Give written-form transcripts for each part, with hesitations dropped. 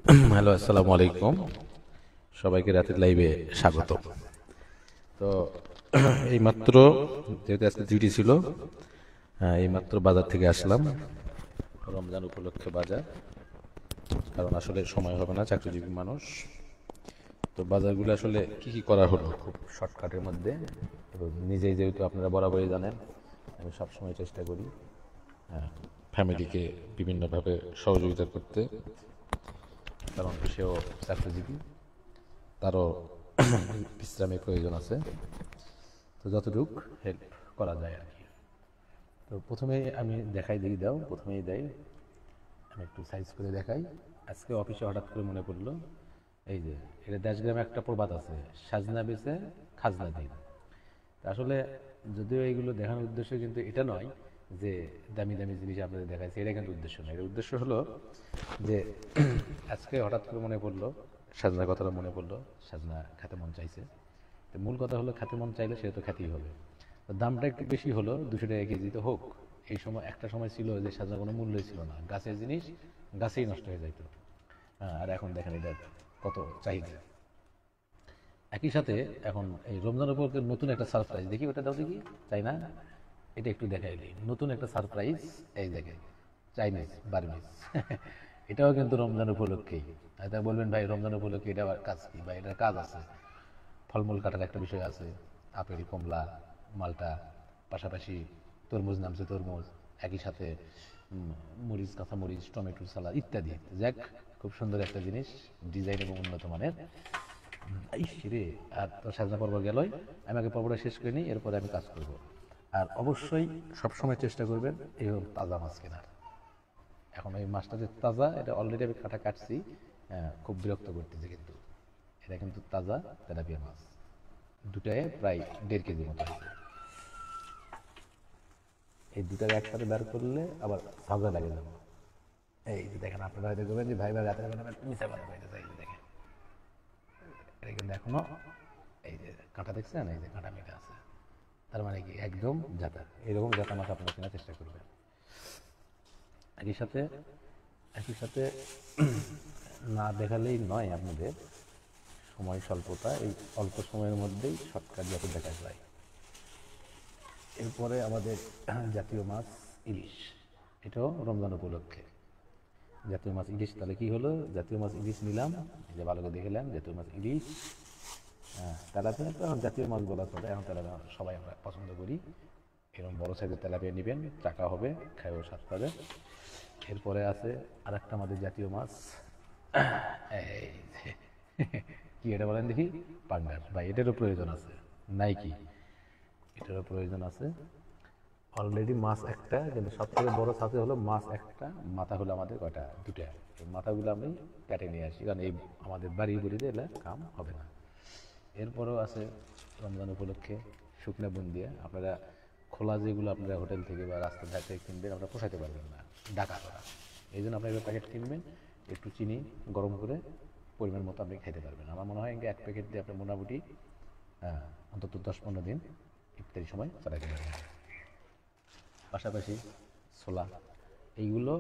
Hello, আসসালামু আলাইকুম। সবাইকে রাতের লাইভে স্বাগত। তো এইমাত্র, যেহেতু আজকে ডিউটি ছিল, এইমাত্র বাজার থেকে আসলাম। রমজান উপলক্ষে বাজার, কারণ আসলে সময় হবে না, চাকরিজীবী মানুষ। তো বাজারগুলো আসলে কি কি করা হলো খুব শর্টকাটের মধ্যে, এবং নিজেই যেহেতু আপনারা বরাবরই জানেন আমি সবসময় চেষ্টা করি ফ্যামিলিকে বিভিন্নভাবে সহযোগিতা করতে, কারণ সেও চাকরিজীবী, তারও বিশ্রামের প্রয়োজন আছে। তো যতটুক হেল্প করা যায় আর কি। তো প্রথমেই আমি দেখাই, দিই দাও, প্রথমেই দেয় আমি একটু সাইজ করে দেখাই। আজকে অফিসে হঠাৎ করে মনে পড়লো, এই যে এটা দেশগ্রামে একটা প্রবাদ আছে, সাজনা বেচে খাজনা দিন। আসলে যদিও এইগুলো দেখানোর উদ্দেশ্য কিন্তু এটা নয় যে দামি দামি জিনিস আপনাদের দেখাচ্ছে, এটা কিন্তু উদ্দেশ্য নয়। এর উদ্দেশ্য হলো যে আজকে হঠাৎ করে মনে পড়লো, সাজনার কথাটা মনে পড়লো, সাজনা খেতে মন চাইছে। তো মূল কথা হলো, খেতে মন চাইলে সে তো খেতেই হবে। তো দামটা একটু বেশি হলো, 200 টাকা কেজি তো হোক। এই সময় একটা সময় ছিল যে সাজনার কোনো মূল্যই ছিল না, গাছের জিনিস গাছেই নষ্ট হয়ে যাইতো। আর এখন দেখেন এটা কত চাহিদা। একই সাথে এখন এই রমজান উপলক্ষে নতুন একটা সারপ্রাইজ দেখি, ওটা দাও দেখি, চাই না, এটা একটু দেখাই দিই। নতুন একটা সারপ্রাইজ, এই দেখে, চাইনিজ বার্মিজ এটাও কিন্তু রমজান উপলক্ষেই। এটা বলবেন ভাই রমজান উপলক্ষে এটা আবার কাজ কি? বা এটার কাজ আছে, ফলমূল কাটার একটা বিষয় আছে, আপেল, কমলা, মালটা, পাশাপাশি তরমুজ নামছে, তরমুজ, একই সাথে মরিচ, কাঁচামরিচ, টমেটো সালাদ ইত্যাদি। যাক, খুব সুন্দর একটা জিনিস, ডিজাইন এবং উন্নত মানের। রে, আর তো সাজনা পর্ব গেলই, আমি আগে পর্বটা শেষ করে নিই, এরপরে আমি কাজ করব। আর অবশ্যই সবসময় চেষ্টা করবেন এরকম তাজা মাছ কেনার। এখন এই মাছটা যে তাজা, এটা অলরেডি আমি কাটা কাটছি, খুব বিরক্ত করতেছে কিন্তু। এটা কিন্তু তাজা তেলাপিয়া মাছ, দুটায় প্রায় 1.5 কেজি মতো আছে। এই দুটাকে একসাথে বের করলে আবার ঝগড়া লাগে যাবে। এই যে দেখেন, আপনারা হয়তো করবেন যে ভাই ভাই রাতের বেলা মিশা কথা পাইতেছে, এই যে দেখেন, এটা কিন্তু এখনো, এই যে কাঁটা দেখছেন, এই যে কাঁটা মেটা আছে, তার মানে কি একদম জাতা। এরকম জাতা মাছ আপনারা কেনার চেষ্টা করবেন। একই সাথে একই সাথে না দেখালেই নয়, আপনাদের সময় স্বল্পতা, এই অল্প সময়ের মধ্যেই শর্টকাট যাতে দেখা যায়। এরপরে আমাদের জাতীয় মাছ ইলিশ, এটাও রমজান উপলক্ষে জাতীয় মাছ ইলিশ। তাহলে কি হলো, জাতীয় মাছ ইলিশ নিলাম, এই যে ভালো করে দেখলাম, জাতীয় মাছ ইলিশ। তেলাপিয়া তো এখন জাতীয় মাছ বলা চলে, এখন তেলাপিয়া সবাই আমরা পছন্দ করি। এরকম বড় সাইজের তেলাপিয়া নেবেন, টাকা হবে, খাইও স্বাদ পাবে। এরপরে আছে আর একটা আমাদের জাতীয় মাছ, এই যে কি এটা বলেন দেখি, পাঙ্গাস। ভাই এটারও প্রয়োজন আছে, নাই কি, এটারও প্রয়োজন আছে। অলরেডি মাছ একটা, কিন্তু সব থেকে বড় সাথে হলো মাছ একটা, মাথা হলো আমাদের কয়টা, দুটা। এই মাথাগুলো আমি কেটে নিয়ে আসি, কারণ এই আমাদের বাড়ি বুড়িতে এলে কাম হবে না। এরপরও আছে রমজান উপলক্ষে শুকনা বুন্দিয়া। আপনারা খোলা যেগুলো আপনারা হোটেল থেকে বা রাস্তার ধার থেকে কিনবেন, আপনারা পোষাইতে পারবেন না, ডাকা করা। এই জন্য আপনারা প্যাকেট কিনবেন, একটু চিনি গরম করে পরিমাণ মতো আপনি খাইতে পারবেন। আমার মনে হয় এক প্যাকেট দিয়ে আপনি মোটামুটি অন্তত 10-15 দিন ইফতারি সময় চালাইতে পারবেন। পাশাপাশি ছোলা, এইগুলো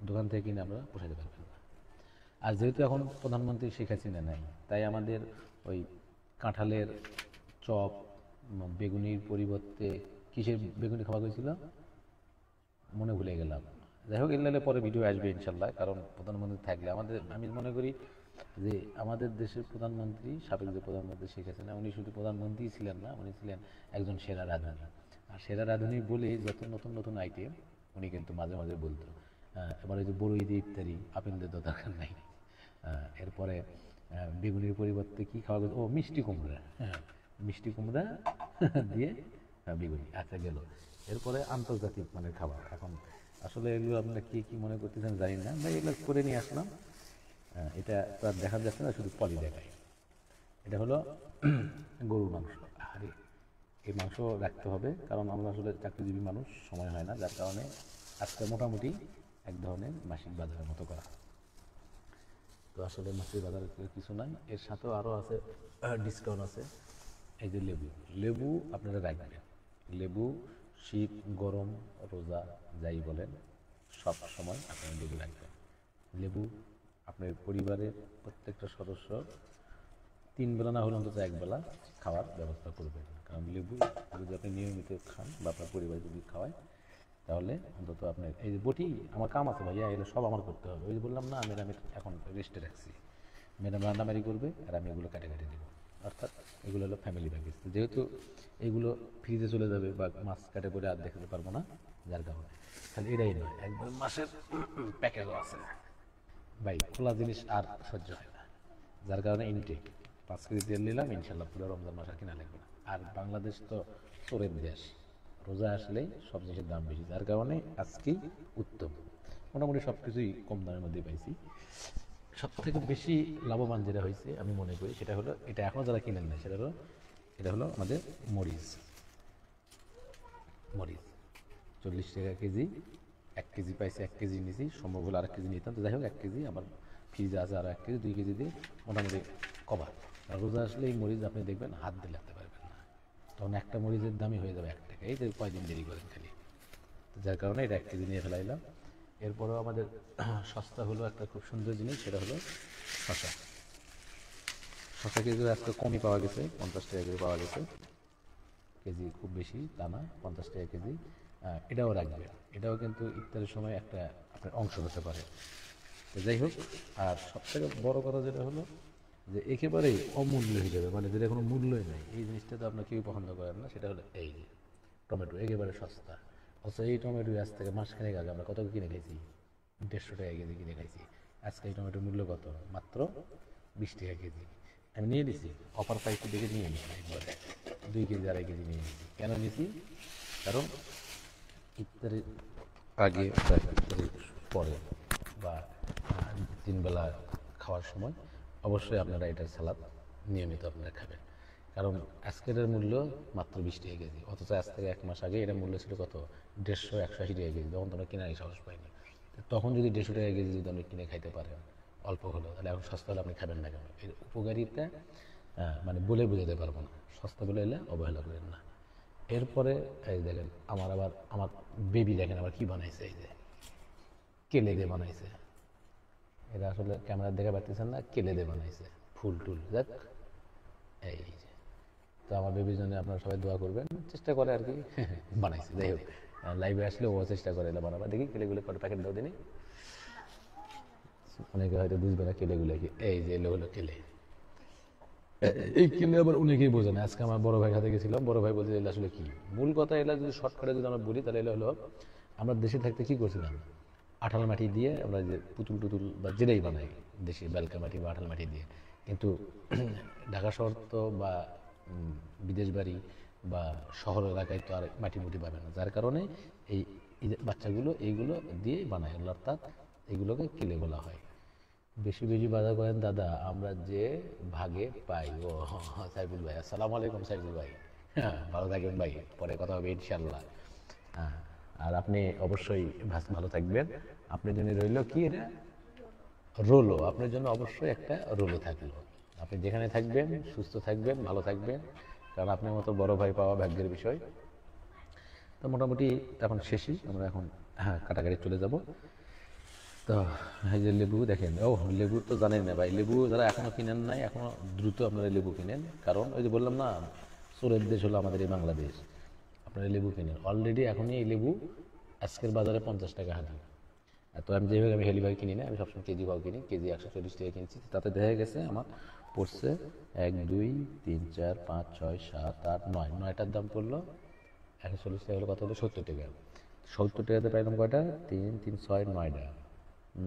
দোকান থেকে কিনে আমরা পোষাইতে পারবেন না। আর যেহেতু এখন প্রধানমন্ত্রী শেখ হাসিনা নাই, তাই আমাদের ওই কাঁঠালের চপ, বেগুনির পরিবর্তে কিসের বেগুনি খাওয়া হয়েছিল মনে ভুলে গেলাম। যাই হোক, এলে পরে ভিডিও আসবে ইনশাল্লাহ, কারণ প্রধানমন্ত্রী থাকলে আমাদের, আমি মনে করি যে আমাদের দেশের প্রধানমন্ত্রী, সাবেক যে প্রধানমন্ত্রী শেখ হাসিনা, উনি শুধু প্রধানমন্ত্রী ছিলেন না, উনি ছিলেন একজন সেরা রাঁধুনি। আর সেরা রাঁধুনি বলে যত নতুন নতুন আইটেম উনি কিন্তু মাঝে মাঝে বলতো। এবার ওই যে বড় ঈদে ইফতারি, আপেল দিয়ে তো দরকার নাই। এরপরে বেগুনির পরিবর্তে কি খাওয়া গেল, ও মিষ্টি কুমড়া, হ্যাঁ মিষ্টি কুমড়া দিয়ে বেগুনি, আচ্ছা গেল। এরপরে আন্তর্জাতিক মানের খাবার। এখন আসলে এগুলো আপনারা কি কি মনে করতেছেন জানি না, ভাই এগুলো করে নিয়ে আসলাম। এটা তো আর দেখা যাচ্ছে না, শুধু পলি দেখায়। এটা হলো গরুর মাংস। আরে এই মাংস রাখতে হবে, কারণ আমরা আসলে চাকরিজীবী মানুষ, সময় হয় না, যার কারণে আজকে মোটামুটি এক ধরনের মাসিক বাজারের মতো করা। তো আসলে মাসিক বাজারের কিছু নাই, এর সাথেও আরও আছে, ডিসকাউন্ট আছে। এই যে লেবু, লেবু আপনারা রাখবেন। লেবু শীত, গরম, রোজা যাই বলেন, সব সময় আপনারা লেবু রাখবেন। লেবু আপনার পরিবারের প্রত্যেকটা সদস্য 3 বেলা না হলে অন্তত 1 বেলা খাওয়ার ব্যবস্থা করবেন। কারণ লেবু যদি আপনি নিয়মিত খান বা আপনার পরিবার যদি খাওয়ায়, তাহলে অন্তত আপনার এই যে বটি আমার কাম আছে ভাইয়া, এগুলো সব আমার করতে হবে। ওই যে বললাম না, আমি এখন রেস্টে রাখছি, ম্যাডাম রান্নাবাড়ি করবে আর আমি এগুলো কাটে দেবো। অর্থাৎ এগুলো হলো ফ্যামিলি প্যাকেজ। যেহেতু এগুলো ফ্রিজে চলে যাবে বা মাছ কাটে পরে আর দেখাতে পারবো না, যার কারণে খালি এটাই নয়, একদম মাসের প্যাকেজও আছে ভাই। খোলা জিনিস আর সহ্য হয় না, যার কারণে ইনটেক 5 কেজি তেল নিলাম, ইনশাল্লাহ পুরো রমজান মাস আর কিনা লাগবে না। আর বাংলাদেশ তো চোরের দেশ, রোজা আসলেই সব জিনিসের দাম বেশি, যার কারণে আজকেই উত্তম। মোটামুটি সব কিছুই কম দামের মধ্যে পাইছি। সব থেকে বেশি লাভবান যেটা হয়েছে আমি মনে করি সেটা হলো, এটা এখনও যারা কিনেন না, এটা হলো আমাদের মরিচ। 40 টাকা কেজি, 1 কেজি পাইছে, 1 কেজি নিয়েছি, সম্ভব হলে আর 1 কেজি নিতাম। তো যাই হোক 1 কেজি আমার ফ্রিজে আছে, আরও 1 কেজি, 2 কেজি দিয়ে মোটামুটি কভার। আর রোজা আসলে এই মরিচ আপনি দেখবেন হাত দিয়ে লাগতে পারবেন না, তখন একটা মরিচের দামই হয়ে যাবে 1 টাকা। এই যে কয়দিন দেরি করেন খালি, তো যার কারণে এটা 1 কেজি নিয়ে ফেলাইলাম। এরপরেও আমাদের সস্তা হলো একটা খুব সুন্দর জিনিস, সেটা হলো শশা। শশা কেজি আজকে কমই পাওয়া গেছে, 50 টাকা কেজি পাওয়া গেছে কেজি, খুব বেশি তা না, 50 টাকা কেজি। এটাও রাখবে, এটাও কিন্তু ইফতারের সময় একটা আপনার অংশ হতে পারে। তো যাই হোক, আর সবথেকে বড় কথা যেটা হলো যে একেবারেই অমূল্য হিসেবে, মানে যেটা কোনো মূল্যই নেই, এই জিনিসটা তো আপনার কেউ পছন্দ করেন না, সেটা হলো এই যে টমেটো, একেবারে সস্তা। অথচ এই টমেটো আজ থেকে মাসখানেক আগে আমরা কত কিনে খাইছি? 150 টাকা কেজি কিনে খাইছি। আজকে এই টমেটোর মূল্য কত? মাত্র 20 টাকা কেজি। আমি নিয়ে নিছি, অফার প্রাইসে দেখে নিয়ে নিছি একবারে, 2 কেজি 2.5 কেজি নিয়ে নিছি। কেন নিছি? কারণ ইফতারের আগে বা ইফতারের পরে বা 3 বেলা খাওয়ার সময় অবশ্যই আপনারা এটার সালাদ নিয়মিত আপনারা খাবেন। কারণ আজকের মূল্য মাত্র 20 টাকা কেজি, অথচ আজ থেকে 1 মাস আগে এটার মূল্য ছিল কত? 150 180 টাকা কেজি, যখন তোমরা কেনার সাহস পাইনি। তখন যদি 150 টাকা কেজি যদি আপনি কিনে খাইতে পারেন অল্প হলেও, তাহলে এখন সস্তা হলে আপনি খাবেন না কেন? এর উপকারিতা মানে বলে বোঝাতে পারবো না। সস্তা বলে এলে অবহেলা করেন না। এরপরে এই দেখেন আমার বেবি দেখেন আবার কি বানাইছে, এই যে কেলে দিয়ে বানাইছে। এটা আসলে ক্যামেরা দেখা পাচ্ছেন না, কেলে দিয়ে বানাইছে ফুল টুল। যাক, এই যে তো আমার বেবির জন্য আপনারা সবাই দোয়া করবেন, চেষ্টা করে আর কি বানাইছে। যাই হোক, লাইভে আসলে ও চেষ্টা করে এলা বানাবার। দেখি কেলেগুলো কত প্যাকেট দাও দিনই, অনেকে হয়তো বুঝবে না কেলেগুলো কি। এই যে এলো হলো কেলে, এই কেলে আবার অনেকেই বোঝে না। আজকে আমার বড় ভাই হাতে গেছিলাম, বড় ভাই বলছে এলা আসলে কি। মূল কথা এলা যদি শর্টকাটে যদি আমরা বলি, তাহলে এলা হলো আমরা দেশে থাকতে কি করছিলাম, আঠাল মাটি দিয়ে আমরা যে পুতুল টুতুল বা যেটাই বানাই দেশে, বেলকা মাটি বা আঠাল মাটি দিয়ে। কিন্তু ঢাকা শহর তো বা বিদেশ বাড়ি বা শহর এলাকায় তো আর মাটি মুটি পাবে না, যার কারণে এই বাচ্চাগুলো এইগুলো দিয়েই বানায়, অর্থাৎ এগুলোকে কেলে বলা হয়। বেশি বেশি বাজার করেন দাদা, আমরা যে ভাগে পাই। ও সাইফুল ভাই, আসসালামু আলাইকুম সাইফুল ভাই, হ্যাঁ ভালো থাকবেন ভাই, পরে কথা হবে ইনশাল্লাহ। হ্যাঁ, আর আপনি অবশ্যই ভালো থাকবেন। আপনার জন্য রইল কি এটা, রোলও আপনার জন্য অবশ্যই একটা রোলও থাকলো। আপনি যেখানে থাকবেন সুস্থ থাকবেন, ভালো থাকবেন, কারণ আপনার মতো বড় ভাই পাওয়া ভাগ্যের বিষয়। তো মোটামুটি এখন শেষই, আমরা এখন কাটাকাটি চলে যাব। তো এই যে লেবু দেখেন, ও লেবু তো জানেন না ভাই, লেবু যারা এখনও কিনেন নাই, এখনও দ্রুত আপনারা লেবু কিনেন। কারণ ওই যে বললাম না, চোরের দেশ হলো আমাদের এই বাংলাদেশ। আপনারা লেবু কিনেন, অলরেডি এখনই এই লেবু আজকের বাজারে 50 টাকা হালি। তো আমি যেভাবে আমি হেলিভাবে কিনি না, আমি সবসময় কেজি ভাও কিনি, কেজি 140 টাকা কিনছি। তাতে দেখা গেছে আমার পড়ছে 1 2 3 4 5 6 7 8 9, 9টার দাম পড়লো 140 টাকা, হলো কত হলো 70 টাকা। 70 টাকাতে পাইলাম কয়টা? 3 3 6 9টা,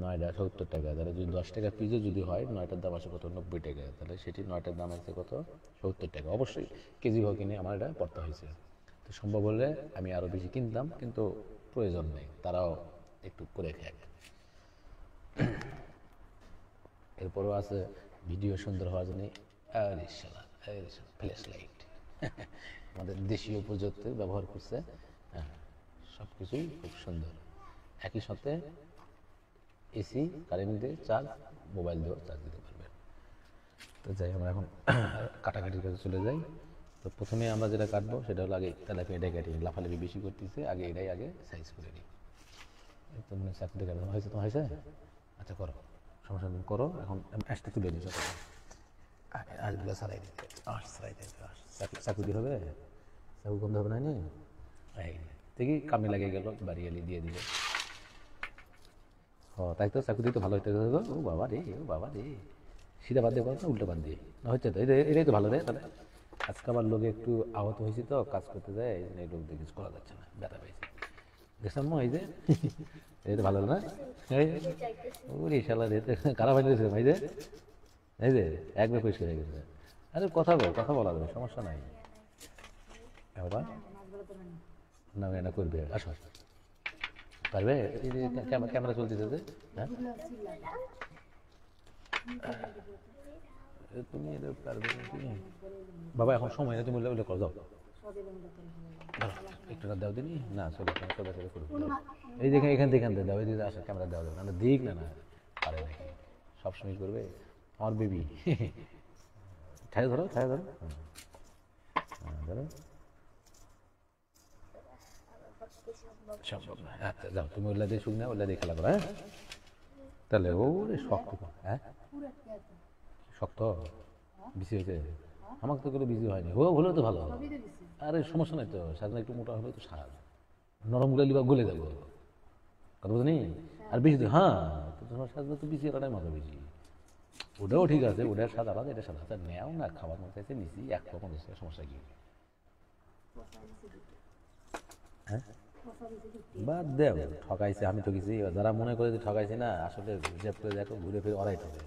9টা 70 টাকা। তাহলে যদি 10 টাকা পিসে যদি হয়, 9টার দাম আসে কত? 90 টাকা। তাহলে সেটি 9টার দাম আছে কত? 70 টাকা। অবশ্যই কেজি ভাও কিনে আমার এটা পড়তে হয়েছে। তো সম্ভব হলে আমি আরও বেশি কিনতাম, কিন্তু প্রয়োজন নেই, তারাও একটু করে খায়। এরপরও আছে ভিডিও সুন্দর হওয়ার জন্য ফ্ল্যাশ লাইট আমাদের দেশীয় প্রযুক্তি ব্যবহার করছে। হ্যাঁ, সব কিছুই খুব সুন্দর। একই সাথে এসি, কারেন্ট দিয়ে চার্জ, মোবাইল দিয়েও চার্জ দিতে পারবেন। তো যাই, আমরা এখন কাটাকাটির কাছে চলে যাই। তো প্রথমে আমরা যেটা কাটবো সেটা হলো, আগে তেলাপিয়া এটাই কাটি, লাফালাফি বেশি করতেছে, আগে এটাই আগে সাইজ করে নিই। তো মনে চাকরি কাটানো হয়েছে, তো হয়েছে, আচ্ছা করো, সমস্যা নেই, করো। এখন অ্যাশটা তুলে দিচ্ছ, আশগুলো সারাই দিতে, আশ সারাই দিতে, চাকু দিয়ে হবে, চাকু গন্ধ হবে না নি, এই দেখি কামে লাগে গেল, বাড়ি এলি দিয়ে দিল। ও তাই তো, চাকু দিয়ে তো ভালো হইতে। ও বাবা রে, ও বাবা রে, সিধা বাদ দিয়ে করো না উল্টো বাদ দিয়ে, না হচ্ছে তো, এটাই তো ভালো রে। তাহলে আজকে আমার লোকে একটু আহত হয়েছে তো, কাজ করতে যায়, এই জন্য এই লোক দিয়ে কিছু করা যাচ্ছে না, ব্যথা পেয়েছে। দেখছেন মো, এই যে এই তো ভালো হলো না, ওরে শালা রে, খারাপ হয়ে গেছে এই যে, এই যে একবার পরিষ্কার হয়ে গেছে। আরে কথা বল, কথা বলা যাবে, সমস্যা নাই। বাবা না না করবে, আসো পারবে, এই যে ক্যামেরা চলতেছে যে, হ্যাঁ তুমি এটা পারবে নাকি? বাবা এখন সময় না, তুমি ওইটা করো, যাও একটু দাও দিনি না, চলে চলে চলে করবো। এই দেখে এখান থেকে দাও, এই দিকে আসা ক্যামেরা দেওয়া যাবে না, দিক না, না পারে নাকি, সবসময় করবে আমার বেবি। ঠায় ধরো, ঠায় ধরো, হ্যাঁ ধরো, সম্ভব না। আচ্ছা যাও, তুমি ওগুলা দিয়ে শুক না, ওগুলা দিয়ে খেলা করো, হ্যাঁ তাহলে ওরে শক্ত, হ্যাঁ শক্ত বেশি হয়েছে, আমাকে তো কোনো বিজি হয়নি, হলেও তো ভালো। আরে সমস্যা নাই তো, সাজনা একটু মোটা হলে তো সাজ, নরম গুলা লিবা গলে যাবো, কথা বুঝনি। আর বেশি তো, হ্যাঁ তোমার সাজনা তো বেশি এলাটাই মজা বেশি, ওটাও ঠিক আছে, ওটার স্বাদ আলাদা, এটা স্বাদ আলাদা, নেও না, খাবার মতো আছে নিচি 150 টাকা, সমস্যা কি? হ্যাঁ বাদ দেও, ঠকাইছে, আমি তো কিছু, যারা মনে করে যে ঠকাইছে না, আসলে রিজার্ভ করে দেখো, ঘুরে ফিরে ওরাই ঠকে।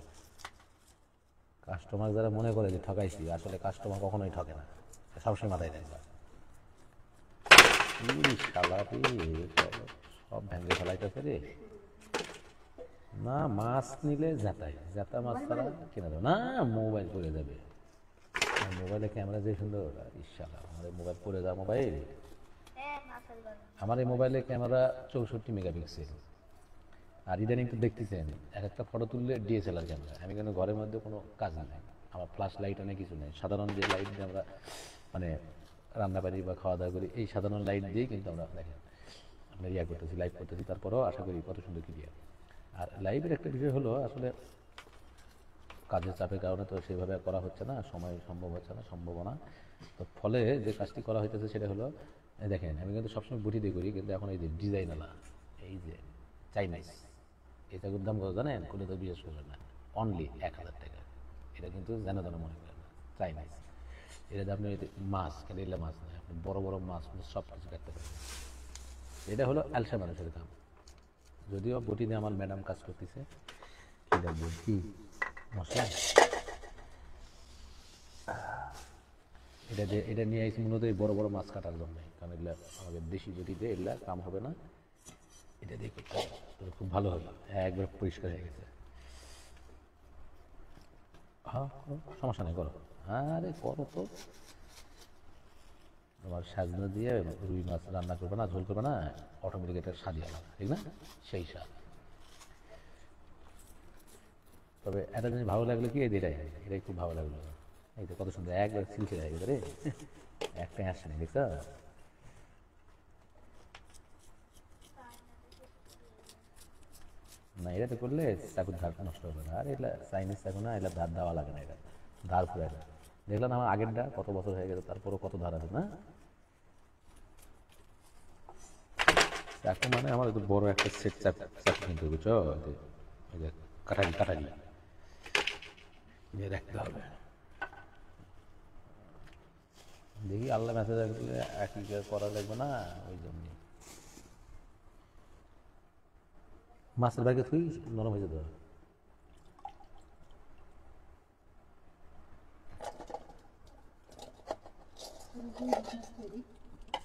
কাস্টমার যারা মনে করে যে ঠকাইছি, আসলে কাস্টমার কখনোই ঠকে না, সবসময় মাথায় দেয় শালা রে, সব ভেঙে ফেলাইতেছে রে। না মাছ নিলে জাতাই, জাতা মাছ ছাড়া কেনা যাবে না, মোবাইল পড়ে যাবে। মোবাইলে ক্যামেরা যে সুন্দর, ইশালা আমার মোবাইল পড়ে যাওয়া মোবাইল, আমার এই মোবাইলে ক্যামেরা 64 মেগাপিক্সেল। আর ইদানিং তো দেখতেছেন, এক একটা ফটো তুললে ডিএসএলআর ক্যামেরা। আমি কিন্তু ঘরের মধ্যে কোনো কাজ নাই, আমার ফ্ল্যাশ লাইট অনেক কিছু নেই, সাধারণ যে লাইট দিয়ে আমরা মানে রান্না বাড়ি বা খাওয়া দাওয়া করি, এই সাধারণ লাইট দিয়েই কিন্তু আমরা দেখেন আমরা ইয়া করতেছি, লাইভ করতেছি। তারপরেও আশা করি কত সুন্দর ক্লিয়ার। আর লাইভের একটা বিষয় হলো, আসলে কাজের চাপের কারণে তো সেভাবে করা হচ্ছে না, সময় সম্ভব হচ্ছে না, সম্ভাবনা তো, ফলে যে কাজটি করা হইতেছে সেটা হলো, দেখেন আমি কিন্তু সবসময় বুটি দিয়ে করি, কিন্তু এখন এই যে ডিজাইনালা, এই যে চাইনিজ, এটা কিন্তু দাম কত জানেন? কোনো তো বিশেষ করবেন না, অনলি 1000 টাকা। এটা কিন্তু যেন তেন মনে করেন না, চাইনিজ। এটা আপনি মাছ কেন, এলে মাছ নয়, আপনি বড় বড় মাছ সব কিছু কাটতে পারবেন। এটা হলো আলসা মানুষের কাম। যদিও বটি দিয়ে আমার ম্যাডাম কাজ করতেছে, কি দেখবো কি মশলা, এটা নিয়ে আসি মূলত এই বড় বড় মাছ কাটার জন্য, কারণ এগুলা আমাদের দেশি বটিতে এগুলা কাম হবে না, এটা দিয়ে করতে হবে, খুব ভালো হবে, একবার পরিষ্কার হয়ে গেছে। হ্যাঁ সমস্যা নেই, করো, আরে করো তো। তোমার সাজনা দিয়ে রুই মাছ রান্না করবে না, ঝোল করবে না, অটোমেটিক এটা স্বাদই আলাদা, ঠিক না? সেই স্বাদ। তবে একটা জিনিস ভালো লাগলো কি, এটাই খুব ভালো লাগলো, এই তো কত সুন্দর, একবার সিলকে হয়ে গেছে রে, একটাই আসছে না, দেখছ? না এটাতে করলে চাকুর ধার নষ্ট হবে না, আর এটা চাইনিজ চাকু না, এটা ধার দেওয়া লাগে না, এটা ধার পুরো এটা। দেখলাম আমার আগেরটা কত বছর হয়ে গেছে, তারপরও কত ধার আছে না। চাকু মানে আমার বড় একটা সেট চাকু কিনতে, বুঝছো? এই যে কাটারি কাটারি রাখতে হবে। দেখি আল্লাহ মেসেজ দিলে একই করা লাগবে না, ওই জন্য মাছের ব্যাগে থুই নরম হয়ে যেতে হবে।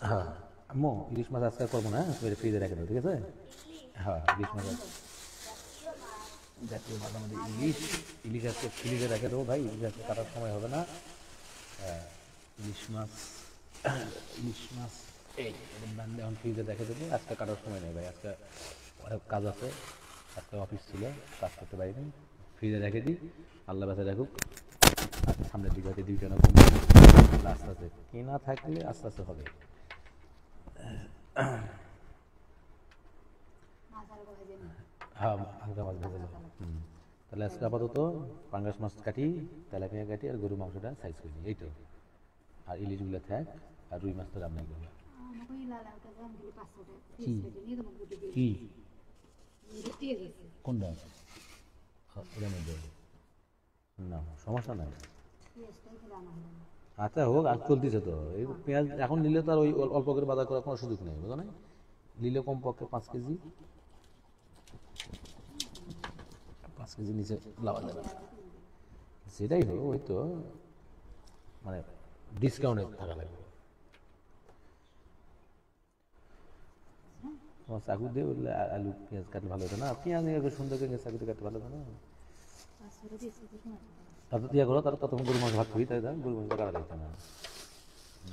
হ্যাঁ আম্মু, ইলিশ মাছ আজকে করবো না, ফ্রিজে রেখে দেবো, ঠিক আছে? হ্যাঁ ইলিশ মাছ জাতীয় মাছ আমাদের ইলিশ, ইলিশ আজকে ফ্রিজে রেখে দেবো ভাই, ইলিশ আজকে কাটার সময় হবে না। ইলিশ মাছ, ইলিশ মাছ এই বান্ধে এখন ফ্রিজে রেখে দেবো, আজকে কাটার সময় নেই ভাই, আজকে অনেক কাজ আছে, আজকে অফিস ছিল, কাজ করতে পারিনি, ফ্রিজে রেখে দিই, আল্লাহ বাসে রাখুক। আচ্ছা সামনের দিকে হয়তো 2 টা কমবে, আস্তে আস্তে কেনা থাকলে আস্তে আস্তে হবে। হ্যাঁ হালকা মাছ ভেজে দেবো। তাহলে আজকে আপাতত পাঙ্গাস মাছ কাটি, তেলাপিয়া কাটি, আর গরু মাংসটা সাইজ করে দিই, এই তো। আর ইলিশগুলো থাক, আর রুই মাছটা রান্না করবো। কি কি কোনটা? এটার মধ্যে না সমস্যা নাই। আচ্ছা হোক, আর চলতেছে তো এই পেঁয়াজ এখন নিলে তো আর ওই অল্প করে বাজার করার কোনো সুযোগ নেই, বুঝো না? নিলে কমপক্ষে 5 কেজি, 5 কেজি নিচে লাওয়া যাবে না। সেটাই হোক, ওই তো মানে ডিসকাউন্টে থাকা লাগবে। তোমার চাকু দিয়ে বললে আলু পেঁয়াজ কাটলে ভালো হতো না? পেঁয়াজ নিয়ে সুন্দর করে চাকু দিয়ে কাটতে ভালো হতো না? তারপর ইয়ে করো, তারপর তখন গরু মাংস ভাত করি, তাই গরু মাংস কাটা লাগতো না,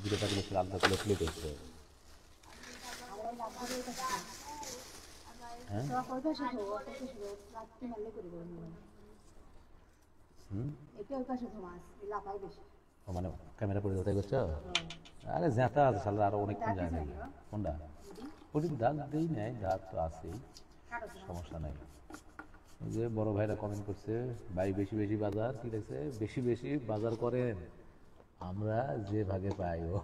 দুটো কাটলে আলাদা করে প্লেট হচ্ছে। হ্যাঁ মানে ক্যামেরা করে তাই করছো? আরে জ্যাঁতা আছে সালা, আরো অনেকক্ষণ যায় না। কোনটা? ওটি দাঁত দেই নাই, দাঁত তো আছেই, সমস্যা নাই। ওই যে বড় ভাইরা কমেন্ট করছে, ভাই বেশি বেশি বাজার, কি দেখছে, বেশি বেশি বাজার করেন, আমরা যে ভাগে পাই। ও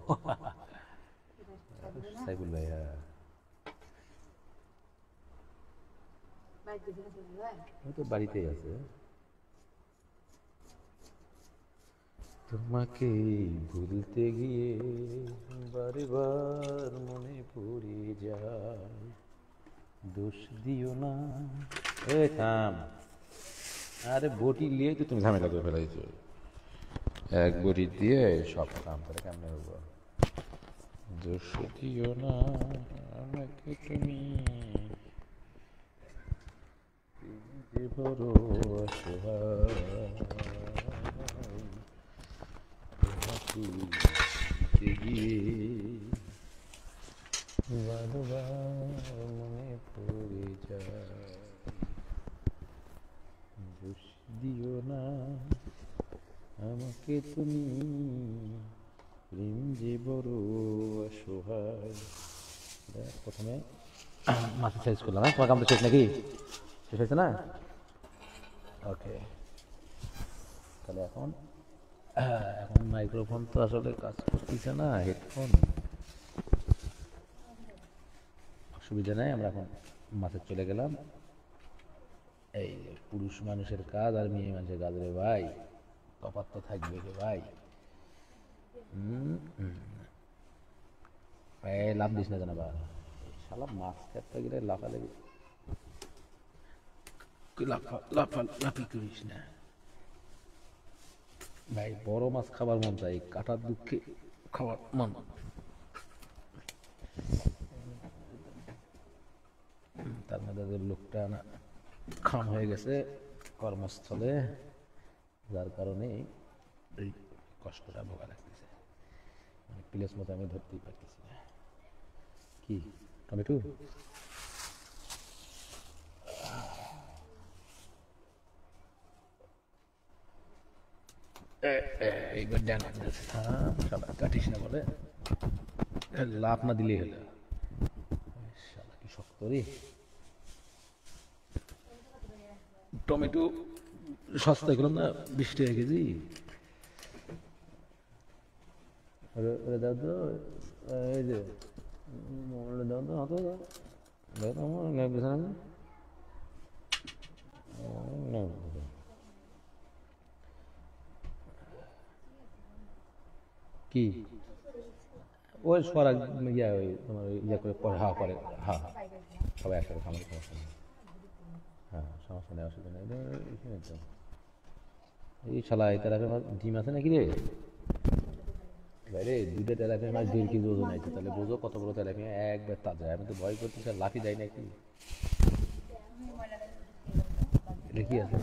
সাইফুল ভাই, হ্যাঁ ওই তো বাড়িতেই আছে। তোমাকে ভুলতে গিয়ে বারে বার মনে পড়ে যায়, দোষ দিও না। এই থাম, আরে বটি নিয়ে তো তুমি ঝামেলা করে ফেলাইছো, এক বটি দিয়ে সব কাম করে কেমনে হবো? দোষ দিও না আমাকে তুমি, যে বড় অসহায়, তোমাকে ভুলতে গিয়ে বারবার মনে পড়ে যায়, দোষ দিও না আমাকে তুমি, প্রেম যে বড় অসহায়। প্রথমে মাছের সাইজ করলাম, হ্যাঁ তোমার কামটা শেষ নাকি? শেষ হয়েছে না? ওকে, তাহলে এখন এখন মাইক্রোফোন তো আসলে কাজ করতেছে না, হেডফোন, অসুবিধা নাই। আমরা এখন মাঠে চলে গেলাম। এই পুরুষ মানুষের কাজ আর মেয়ে মানুষের কাজ রে ভাই, তফাৎ তো থাকবে রে ভাই। লাভ দিস না জানা বা শালা, মাছ খেতে গেলে লাফালাফি লাফালাফি করিস না ভাই, বড় মাছ খাবার মন চাই, কাটার দুঃখে খাবার মন। তার মধ্যে লোকটা না খাম হয়ে গেছে কর্মস্থলে, যার কারণে এই কষ্টটা ভোগা লাগতেছে, মানে প্লেস মতো আমি ধরতেই পারতেছি না। কি টমেটো? এইবার ডান কাটিস না বলে, লাভ না দিলেই হলো। কি শক্ত রে টমেটো, সস্তায় করলাম না 20 টাকা কেজি। দাও তো, এই যে দাও তো, হাতে দাও, দাও তো আমার কি ওই সরা ইয়া, ওই তোমার ইয়া করে পরে, হা পরে, হ্যাঁ হ্যাঁ সবাই একসাথে খামার, সমস্যা নেই। হ্যাঁ সমস্যা নেই, অসুবিধা নেই। এখানে তো এই শালা এই তেলাপিয়া মাছ ডিম আছে নাকি রে ভাই রে? 2টা তেলাপিয়া মাছ 1.5 কেজি ওজন আছে, তাহলে বোঝো কত বড় তেলাপিয়া, একবার তাজা। আমি তো ভয় করতেছি আর লাফি দেয় নাকি, এটা কি আছে?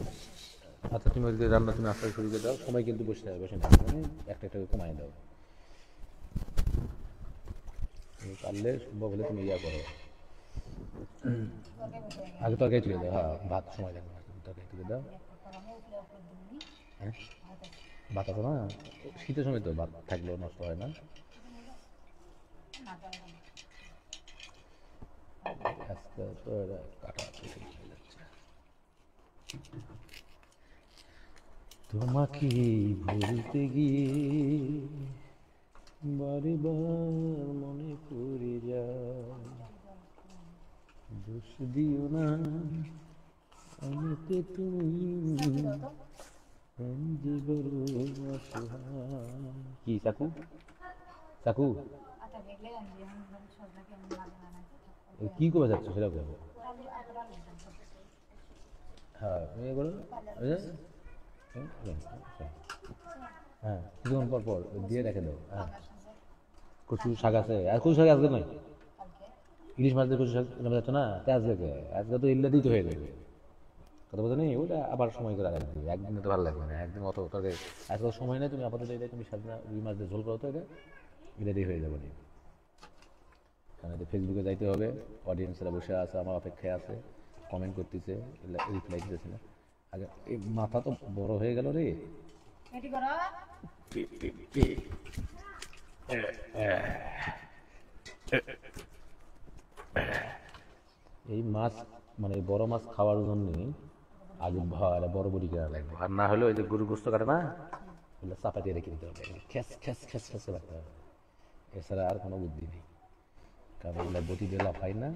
আচ্ছা তুমি ওইদিকে রান্না তুমি আস্তে শুরু করে দাও, সময় কিন্তু বসে যাবে, বসে না, মানে একটা একটা কমাই দাও, পারলে সম্ভব হলে তুমি ইয়া করো, আগে তরকারি তুলে দাও। হ্যাঁ ভাত সময় লাগবে না, তরকারি তুলে দাও। হ্যাঁ ভাত আছে না, শীতের সময় তো ভাত থাকলেও নষ্ট হয় না। আজকে তো কাটা হয়ে যাচ্ছে। তোমাকে ভুলতে গিয়ে বারে বার মনে পড়ে যায়, দোষ দিও না আমাকে তুমি, যে বড় অসহায়। কি চাকু চাকু কি করে যাচ্ছ সেটা করবো? হ্যাঁ তুমি করো। হ্যাঁ কিছুক্ষণ পর পর দিয়ে রেখে দাও। হ্যাঁ কচু শাক আছে, আর কচু শাক আজকে নয়, ইলিশ মাছ দিয়ে কচু শাক রান্না যাচ্ছে না, তা আজকে আজকে তো ইল্লা দিতে হয়ে যাবে, কথা বলতে নেই ওটা আবার সময় করে রাখা দিবে, একদিনে তো ভালো লাগবে না, একদিন অত তরকারি আজকে সময় নেই, তুমি আপাতত এটা তুমি সাজনা রুই মাছ দিয়ে ঝোল করো তো এটা দিয়ে হয়ে যাবে না, কারণ এটা ফেসবুকে যাইতে হবে, অডিয়েন্সরা বসে আছে আমার অপেক্ষায় আছে, কমেন্ট করতেছে, রিপ্লাই দিতেছে না, আগে এই মাথা তো বড় হয়ে গেল রে। এই মাছ মানে বড় মাছ খাওয়ার জন্য আগে বড় বড়ি কেনা লাগবে, আর না হলে ওই যে গরু গোস্ত কাটে না, ওগুলো চাপা দিয়ে রেখে দিতে হবে, খ্যাস খ্যাস খ্যাস খ্যাস রাখতে হবে, এছাড়া আর কোনো বুদ্ধি নেই, কারণ ওগুলো বটি দিয়ে লাফাই না,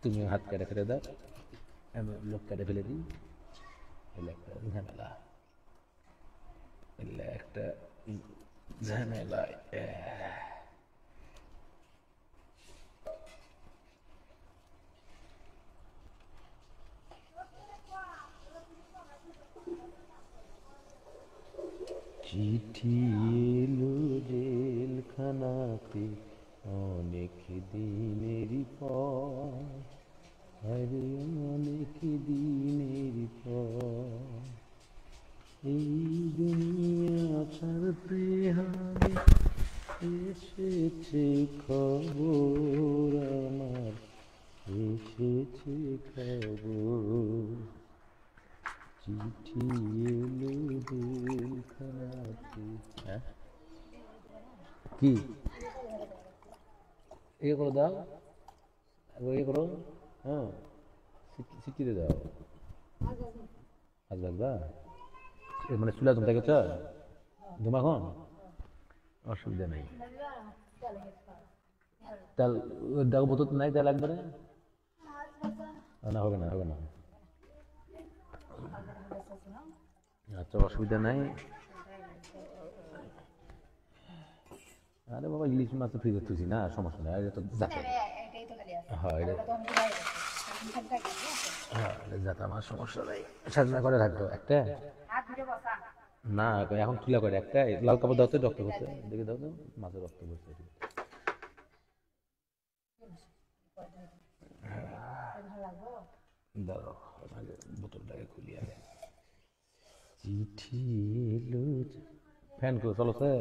তুমি হাত কেটে ফেলে দাও, আমি লোক কেটে ফেলে দিই, এগুলো একটা ঝামেলা, এগুলো একটা ঝামেলা। চিঠি এলো জেলখানাতে অনেক দিনের পর, আরে অনেক দিনের পর, এই দুনিয়া ছাড়তে হবে, এসেছে খবর আমার, এসেছে খবর, চিঠি এলো জেলখানাতে। হ্যাঁ কি এ করে দাও, এ করো, হ্যাঁ শিখিয়ে দাও, আজ লাগবা মানে চুলা তুমি দেখেছ ধুমা এখন অসুবিধা নেই, তেল দেখো বোতল নাই, তেল লাগবে না, হবে না হবে না, আচ্ছা অসুবিধা নাই। আরে বাবা ইলিশ মাছ তো ফ্রিজে তুলছি না, সমস্যা নেই, এটা তো হ্যাঁ এটা হ্যাঁ যাতে আমার সমস্যা নেই, সাজনা করে রাখবো একটা, না এখন তুলা করে একটা লাল কাপড় দাও তো, রক্ত পড়ছে দেখে দাও তো, মাছের রক্ত পড়ছে, দাও আগে বোতলটাকে খুলি আগে, চিঠি এলো, ফ্যান করে চলো স্যার,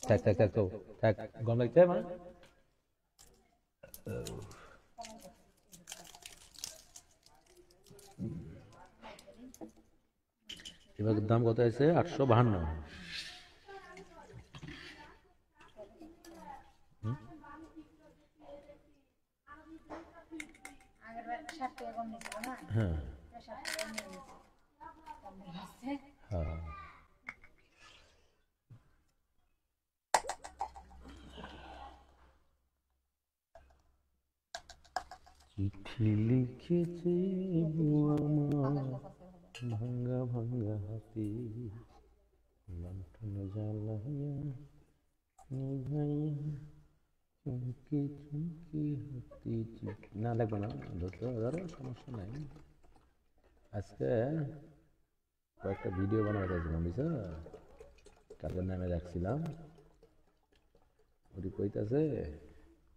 থাক থাক থাক তো থাক, গরম লাগছে মানে এবার দাম কত আছে? 852। হ্যাঁ হ্যাঁ চিঠি লিখেছে আমার ভাঙ্গা ভাঙ্গা হাতে, লণ্ঠন জ্বালাইয়া নিভাইয়া চুমকি চুমকি হাতে, চিঠি না লাগবে না, ধরতে ধরো সমস্যা নাই, আজকে কয়েকটা ভিডিও বানাতে চাইছিলাম বুঝছো, কাজের নামে রাখছিলাম, ওটি কইতাছে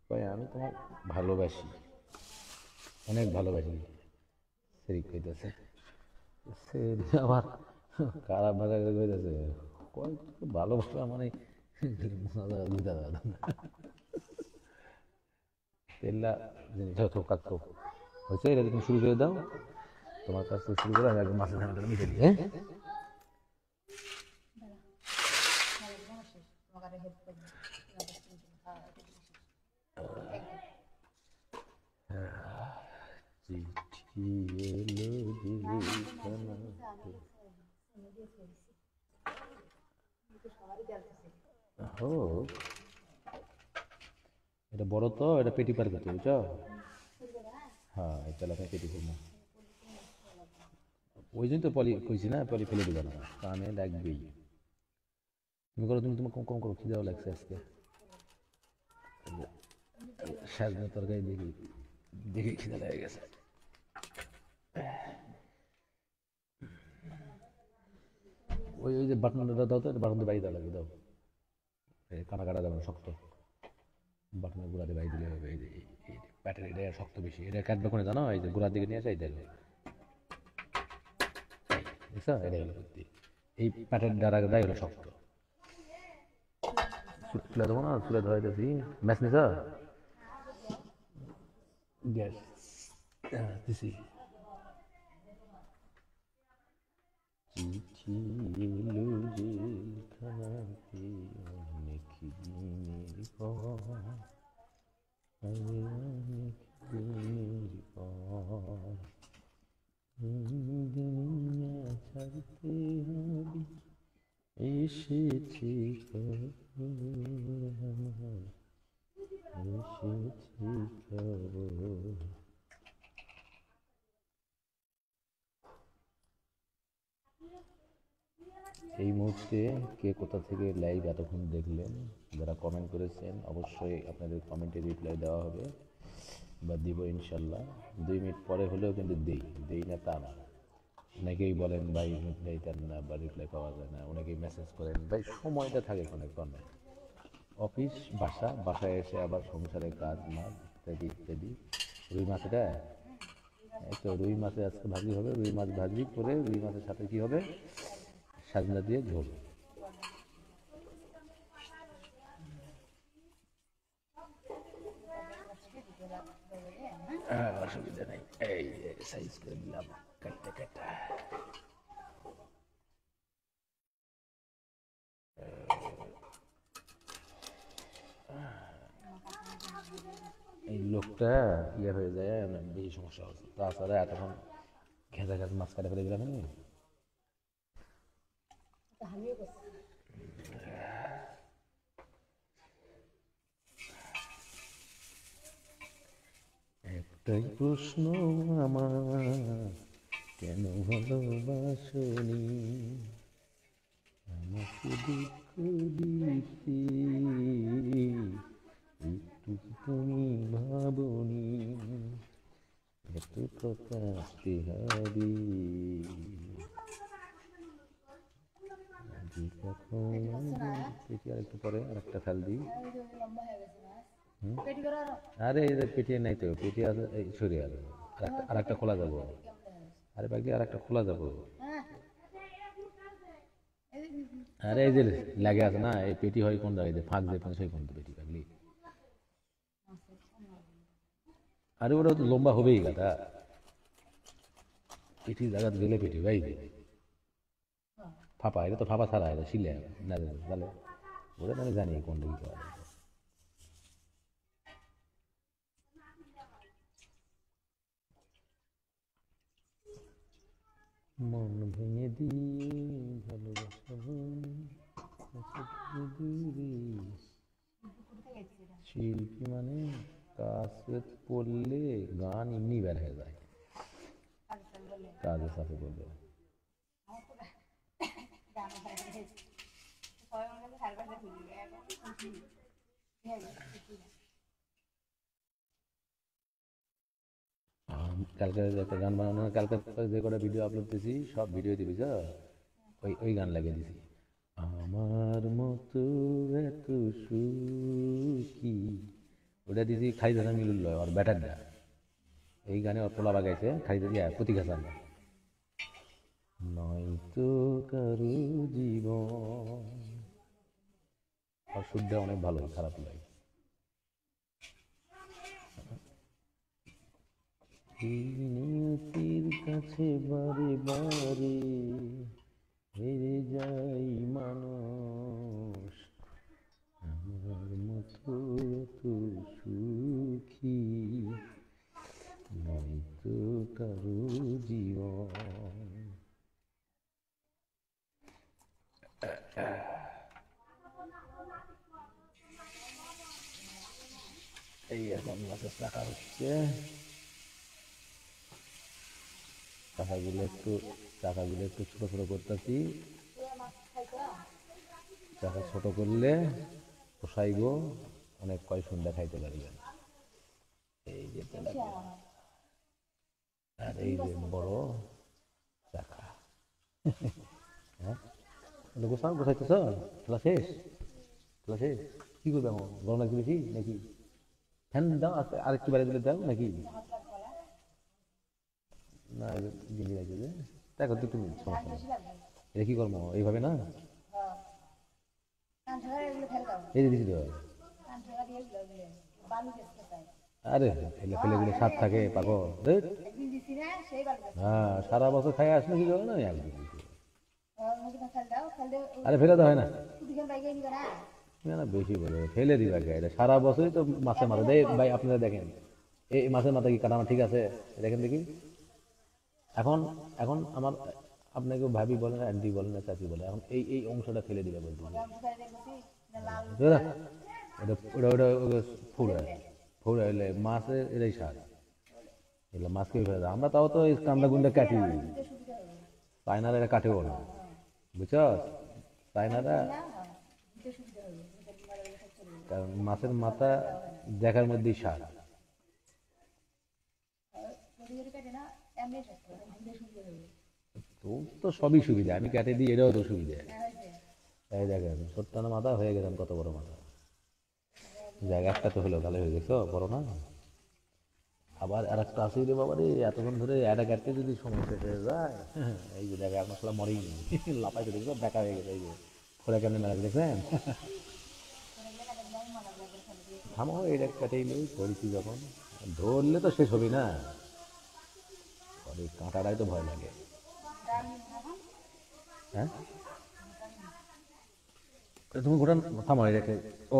কয় আমি তোমার ভালোবাসি, অনেক ভালোবাসি, সেই কইতাছে, সেই আবার খারাপ ভাষা কইতাছে, কয় ভালোবাসা মানে তেল্লা জিনিসটা তো কাটতো হয়েছে, এটা তুমি শুরু করে দাও, তোমার কাজ তো শুরু করে আমি একদম মাছের ঝামেলাটা মিশে দিই। হ্যাঁ চিঠি এলো জেলখানাতে, ও এটা বড় তো, এটা পেটি পার করতে বুঝছো। হ্যাঁ এই তেলাপিয়া পেটি করবো, ওই জন্য তো পলি কইছি না, পলি ফেলে দিবা না, কানে লাগবেই। তুমি করো, তুমি তোমার কম কম করো, খিদাও লাগছে আজকে। সাজনা তরকারি দেখি দেখে খিদা লেগে গেছে। ওই ওই যে বাটনটা দাও তো, বাটনটা বাইরে দাও, লাগে দাও, কাটা কাটা যাবে না, শক্ত বাটনের গোড়াতে বাইরে দিলে হবে। এই যে এই প্যাটের এটা শক্ত বেশি, এটা কাটবে কোনে জানো, এই যে গোড়ার দিকে নিয়ে আসে, এই দেখো দেখছো, এটা হলো বুদ্ধি। এই প্যাটের ডারাটাই হলো শক্ত। তুলে দেবো না, তুলে ধরাই দিয়েছি। ম্যাচ নিছ গ্যাস দিছি। চিঠি এলো জেলখানাতে অনেক দিনের পর, অনেক দিনের পর, দুনিয়া ছাড়তে হবে, এসেছে খবর আমার, এসেছে খবর। এই মুহূর্তে কে কোথা থেকে লাইভ এতক্ষণ দেখলেন, যারা কমেন্ট করেছেন অবশ্যই আপনাদের কমেন্টে রিপ্লাই দেওয়া হবে বা দিব ইনশাল্লাহ। 2 মিনিট পরে হলেও কিন্তু দেই না তা না। অনেকেই বলেন ভাই রিপ্লাই দেন না বা রিপ্লাই পাওয়া যায় না, অনেকেই মেসেজ করেন ভাই, সময়টা থাকে অনেক কমে। অফিস বাসায় এসে আবার সংসারের কাজ মাছ ইত্যাদি ইত্যাদি। রুই মাছটা, এই তো রুই মাছে আজকে ভাজি হবে, রুই মাছ ভাজি করে রুই মাছের সাথে কি হবে, সাজনা দিয়ে ঝোল। অসুবিধা নেই, এই যে সাইজ করে দিলাম কাটতে কাটতে। এই লোকটা ইয়ে হয়ে যায়, বেশি সমস্যা হচ্ছে। তাছাড়া এতক্ষণ ঘেঁচা ঘেঁচা মাছ কাটা ফেলে দিলাম। একটাই প্রশ্ন আমার, কেন ভালোবাসনি আমাকে দুঃখ দিতে, একটু তুমি ভাবনি এত কাঁদতে হবে যে কখন। পেটি আর একটু পরে আর একটা ফেল দিই। আরে পেটিয়ে নাই তো, পেটি আছে সরে আর আর একটা খোলা যাবো। আরে বাকি আর একটা খোলা যাবো। আরে এই যে লাগে আছে না, এই পেটি হয় কোন জায়গায়, ফাঁক দিয়ে সেই কোন পেটি পাগলি। আরে ওটা তো লম্বা হবেই গাদা, পেটি জায়গা গেলে পেটি ভাই ফাঁপা, এটা তো ফাঁপা ছাড়া, এটা শিলে না তাহলে ওটা আমি জানি কোন দিকে পাওয়া যায়। মন ভেঙে দিয়ে ভালোবাসা দূরে, শিল্পী মানে কাছে পড়লে গান এমনি বের হয়ে যায়, কাজের সাথে বললে। কালকে একটা গান বানানো, কালকে যে কটা ভিডিও আপলোড দিয়েছি সব ভিডিও দিবি যা, ওই ওই গান লাগিয়ে দিছি। আমার মতো এত সুখী, ওটা দিছি খাইদ হাসান মিলুল্লয় আর ব্যাটারটা। এই গানে ওর পোলা বাগাইছে খাইদ প্রতীক হাসান। নয়তো কারো জীবন, আর সুরটা অনেক ভালো, খারাপ লাগে। এই নিয়তির কাছে বারে বারে হেরে যাই মানুষ, আমার মতো এত সুখী নয়তো কারো জীবন। এই এখন মাছের চাকা হচ্ছে, চাকাগুলো একটু ছোট ছোট করতেছি। চাকা ছোট করলে পোষাইব, অনেক কয় সন্ধ্যা খাইতে পারবেন। এই যে আর এই যে বড় চাকা। হ্যাঁ গোসাও গোসাইতেছ? খেলা শেষ? খেলা শেষ? কি করবে এখন? গরম লাগছে বেশি নাকি? ফ্যান দাও, আরেকটু বাইরে দিলে দাও নাকি? না গেঞ্জি লাগছে যে দেখো তো তুমি, সমস্যা নেই। এটা কি করবো এইভাবে না, এই যে দিছি তো। আরে ফেলে ফেলে গুলো স্বাদ থাকে পাগল। হ্যাঁ সারা বছর খাই আসলে কি করো না একদিন। আরে ফেলে তো হয় না, না বেশি বলে ফেলে দিবা কে? এটা সারা বছরই তো মাছের মাথা দেয় ভাই। আপনারা দেখেন এই মাছের মাথা কি কাটানো ঠিক আছে? দেখেন দেখি। এখন এখন আমার আপনাকে ভাবি বলেন, আন্টি বলেন, চাচি বলে, এখন এই এই অংশটা ফেলে দিবে বলতে ওটা ওটা ওটা ফুড়া ফুড়া হলে মাছের এটাই স্বাদ। এগুলো মাছকে ফেলে দেয়। আমরা তাও তো এই কান্দা গুন্ডা কাটি, চায়নারা এটা কাটেও না, বুঝছ? চায়নারা কারণ মাছের মাথা দেখার মধ্যেই স্বাদ। তো তো সবই সুবিধা, আমি কেটে দিই, এটাও তো সুবিধা। এই দেখেন সত্যানা মাথা হয়ে গেছেন, কত বড় মাথা। জায়গা একটা তো হলো, ভালো হয়ে গেছো, বড় না? আবার আর একটা আছে রে বাবা রে, এতক্ষণ ধরে একটা কাটতে যদি সময় শেষ হয়ে যায়। এই যে দেখা আপনার সালা মরেই লাফাইতে দেখবো, বেকা হয়ে গেছে। এই যে খোলা কেমনে মেলা দেখছেন? থামো, এটা কাটেই নেই ধরেছি যখন, ধরলে তো শেষ হবি না। এই কাঁটাটাই তো ভয় লাগে। হ্যাঁ তুমি গোটা থামো, এটাকে ও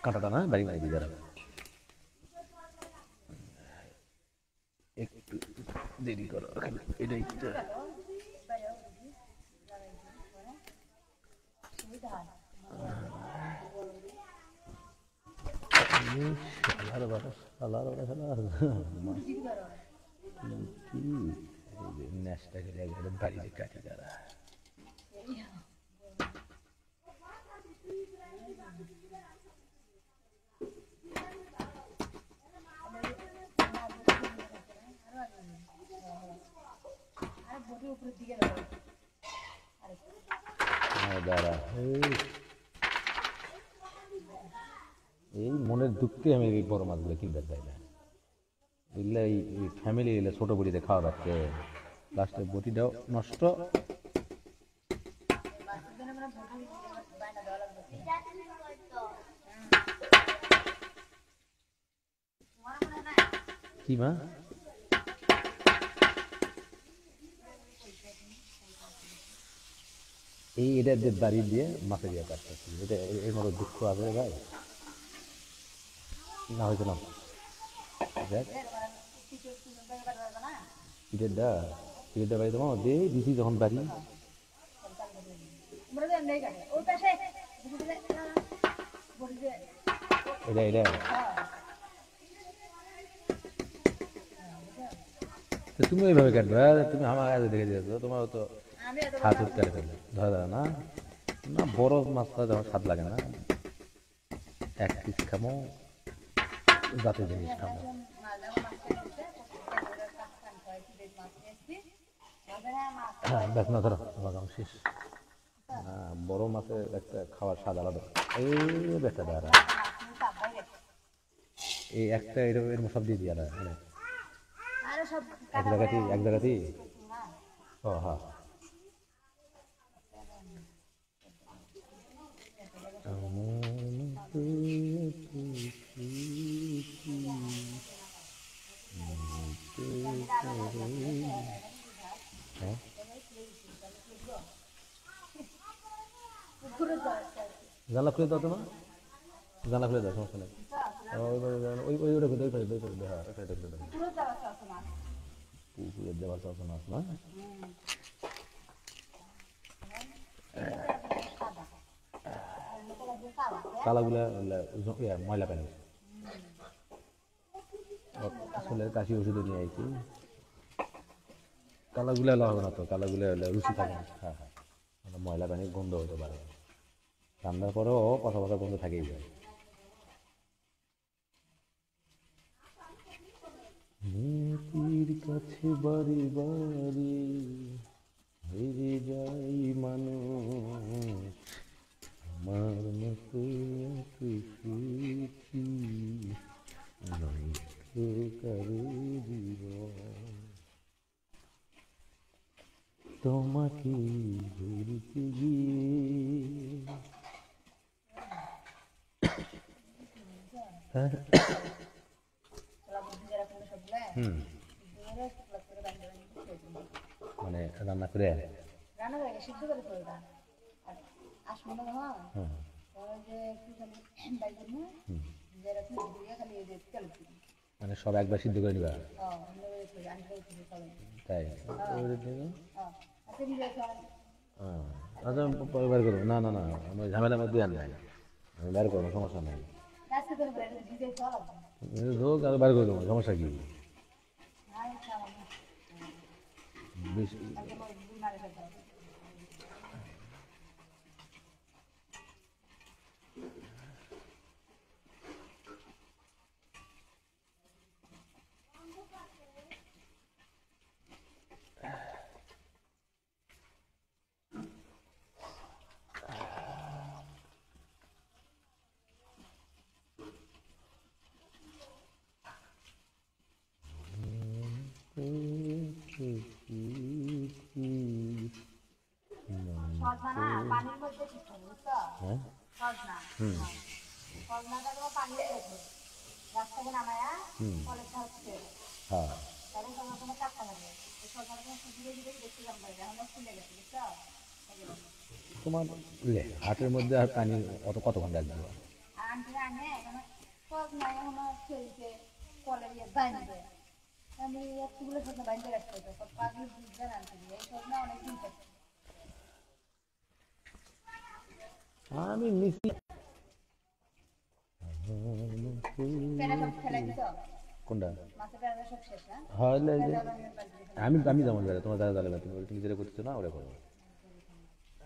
কাঁটাটা না বাড়ি মারি দিয়ে দাঁড়াবে, একটু দেরি করো এটাই তো। শালার বাবা, শালার বাবা, শালার কি এই যে ন্যাসটা গেলে একবারে বাড়িতে কাটি দাঁড়া। দাঁড়া এই মনের দুঃখে আমি এই বড় মাছগুলো কিনতে চাই না। এগুলো এই ফ্যামিলি এলে ছোট বড়িতে খাওয়া যাচ্ছে, লাস্টে বটিটাও নষ্ট। কি মা এই এটা বাড়ি দিয়ে মাছে দিয়ে কাটতেছি, এটা এর মতো দুঃখ আছে ভাই না? হয়তো না দেখ টিকিটটা টিকিটটা বাড়ি তোমার দিয়ে দিছি যখন বাড়ি। এটা এটা তো তুমি ওইভাবে কাটবে, তুমি আমার কাছে দেখে দিয়েছো, তোমার তো হাত হুত কেটে ফেলবে, ধরা ধরা না। না বড় মাছটা যখন স্বাদ লাগে না, এক পিস খামো, জাতীয় জিনিস খামো। হ্যাঁ দেখ না, ধরো আমার কাম শেষ। বড় মাছের একটা খাওয়ার স্বাদ আলাদা। এই বেটা দাঁড়া, এই একটা এরকম সব দিয়ে দিয়া এক জায়গাতেই এক জায়গাতেই। ও হ্যাঁ হ্যাঁ জানলা খুলে দাও তোমার, জানলা খুলে দাও, সমস্যা নেই। ওই ওই ওটা খুলে ওই খুলে হ্যাঁ ওটা খুলে দাও। পুকুরের দেওয়ার চাষ না কালাগুলা ময়লা পানি আসলে কাশি ওষুধও নিয়ে আইছি কালাগুলা হবে না তো কালাগুলা রুচি থাকে না হ্যাঁ হ্যাঁ ময়লা পানি গন্ধ হতে পারে রান্নার পরেও কথা কথা গন্ধ থাকেই যায় নিয়তির কাছে বারে বারে হেরে যাই মানুষ আমার মতো এত সুখী নয় তো কারো জীবন তোমাকে ভুলতে গিয়ে মানে রান্না করে সিদ্ধ করে করে দাও আর আসবে না হ্যাঁ যে একটু খালি খালি তেল মানে সব একবার সিদ্ধ করে নিবা তাই আচ্ছা বের করবো না না না আমি ঝামেলার মধ্যে আন নাই আমি বের করবো সমস্যা নাই হোক আর বের করে দেবো সমস্যা কি বেশি পানির মধ্যে বুঝছো সজনা সজনাটা তোমার পানির মধ্যে গাছ থেকে নামায়া কলেজটা হচ্ছে তাহলে তোমার কোনো টাকা লাগে সজনাটা তোমার ধীরে ধীরে দেখতে যাবো এখন ফুলে গেছে বুঝছো তোমার হাতের মধ্যে আর পানি অত কতক্ষণ রাখবো আনতে আনে এখন সজনা এখন খেলছে কলের বাঁধবে আমি একটুগুলো সজনা বাঁধতে রাখতে হবে সব পাগলি বুঝতে আনতে দিয়ে এই সজনা অনেকদিন থাকছে আমি মিশি কোনটা আমি আমি যেমন বেড়ে তোমার দাদা দাদা তুমি যেটা করতেছো না ওটা করবো